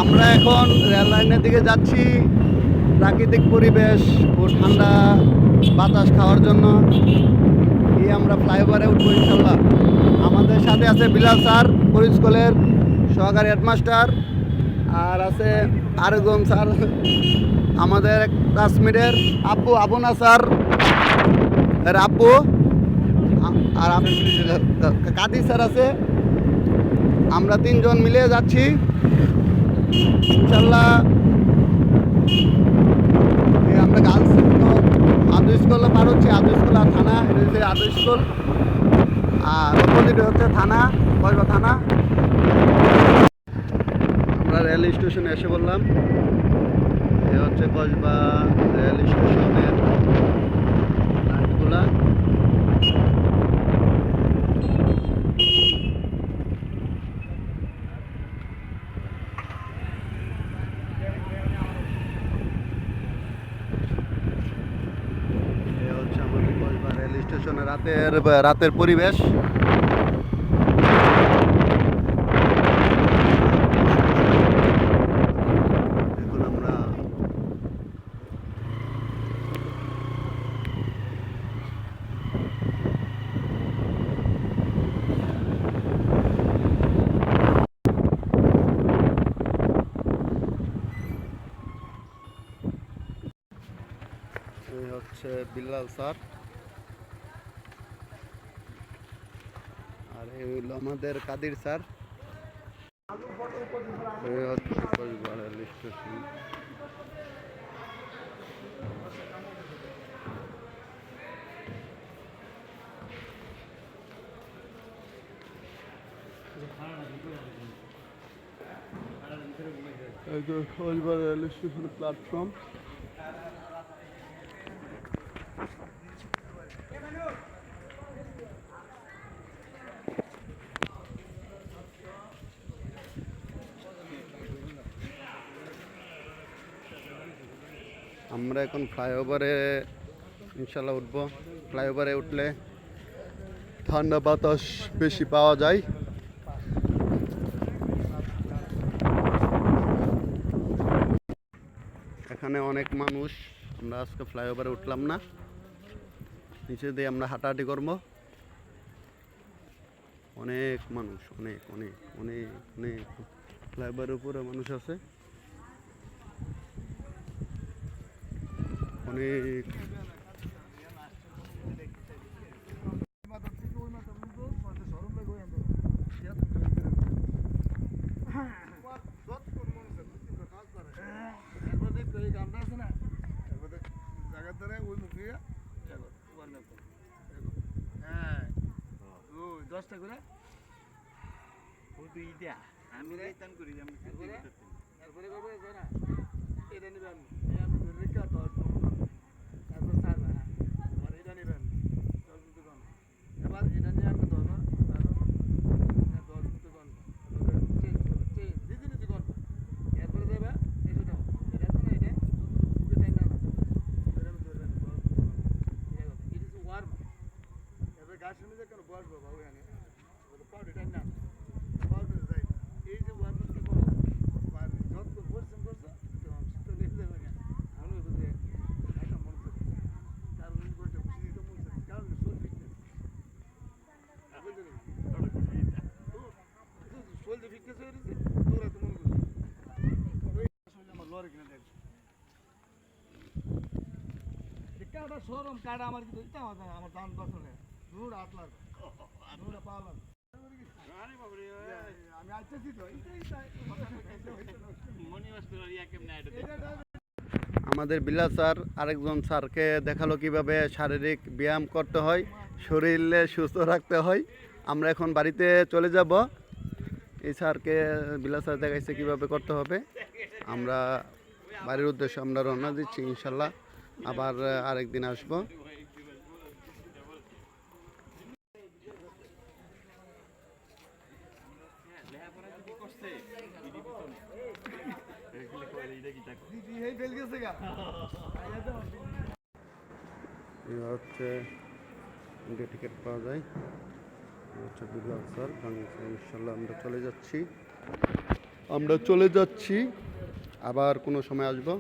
আমরা এখন রেল লাইনের দিকে যাচ্ছি প্রাকৃতিক পরিবেশ ও ঠান্ডা বাতাস খাওয়ার জন্য। আমরা ফ্লাইওভারে উঠবো ইনশাল্লাহ। আমাদের সাথে আছে বিলাল স্যার, পরি স্কুলের সহকারী হেডমাস্টার, আর আছে আরেকজন স্যার আমাদের ক্লাসমেটের আব্বু না স্যার আব্বু, আর কাদির স্যার আছে। আমরা তিনজন মিলে যাচ্ছি ইনশাল্লাহ। আমরা গার্লস আদু স্কুল পার হচ্ছে, আদু স্কুল আর থানা, এটা হচ্ছে আদু স্কুল, আর অপোজিটে হচ্ছে থানা, কসবা থানা। আমরা রেল স্টেশনে এসে বললাম, এ হচ্ছে কসবা রেল স্টেশনের লাইনগুলা। রেল স্টেশনে রাতের পরিবেশ। এখন আমরা এই হচ্ছে বিল্লাল স্যার, আর এই হইল আমাদের কাদির স্যার। এই হচ্ছে Kasba rail station. Kasba rail station platform. আমরা এখন ফ্লাইওভারে ইনশাল্লাহ উঠব। ফ্লাইওভারে উঠলে ঠান্ডা বাতাস বেশি পাওয়া যায়। এখানে অনেক মানুষ। আমরা আজকে ফ্লাইওভারে উঠলাম না, নিচে দিয়ে আমরা হাঁটাহাঁটি করব। অনেক মানুষ, অনেক অনেক অনেক অনেক ফ্লাইওভারের উপরে মানুষ আছে অনেক। দশটা করে আমি রাইতাম করি তারপরে এটা নেবেন, তারপর সারবা, আবার এটা নেবেন 10 মিনিট কম, এবার এটা নিয়ে আপনি ধরো 10 মিনিট কম, দিদি কম, এরপরে দেবে এই দুটো, এটা আছে না, এটা বুকে টাইম না ধরবেন, ইট ইজ ওয়ার্ম। এবার গাছের মধ্যে কেন বসবো বাবু, এখানে পাউডার টাইম না, পাউডার যাই, এই যে ওয়ার্ম কি করো যত পরিশ্রম করছো তো লেগে যাবে না। আমি বুঝে একটা মন করে কারণ করতে খুশি তো মন করে কারণ সোল ফিটনেস বুঝলি সোল যে ফিটনেস হয়ে গেছে তোরা তো মন করে ওই আসলে আমার লরে কিনা দেখ একটা শোরুম কাটা আমার কিন্তু এটা আমার দাম 10 টাকা দূর 8 লাখ দূর পাওয়া লাখ। আমাদের বিলাল স্যার আরেকজন স্যারকে দেখালো কিভাবে শারীরিক ব্যায়াম করতে হয়, শরীরে সুস্থ রাখতে হয়। আমরা এখন বাড়িতে চলে যাব। এই স্যারকে বিলাল স্যার দেখাইছে কিভাবে করতে হবে। আমরা বাড়ির উদ্দেশ্যে আমরা রওনা দিচ্ছি ইনশাল্লাহ। আবার আরেকদিন আসবো। হচ্ছে ইন্ডিয়া টিকিট পাওয়া যায়, হচ্ছে বিলাল স্যার বাংলাদেশে। ইনশাল্লাহ আমরা চলে যাচ্ছি। আমরা চলে যাচ্ছি, আবার কোনো সময় আসবো।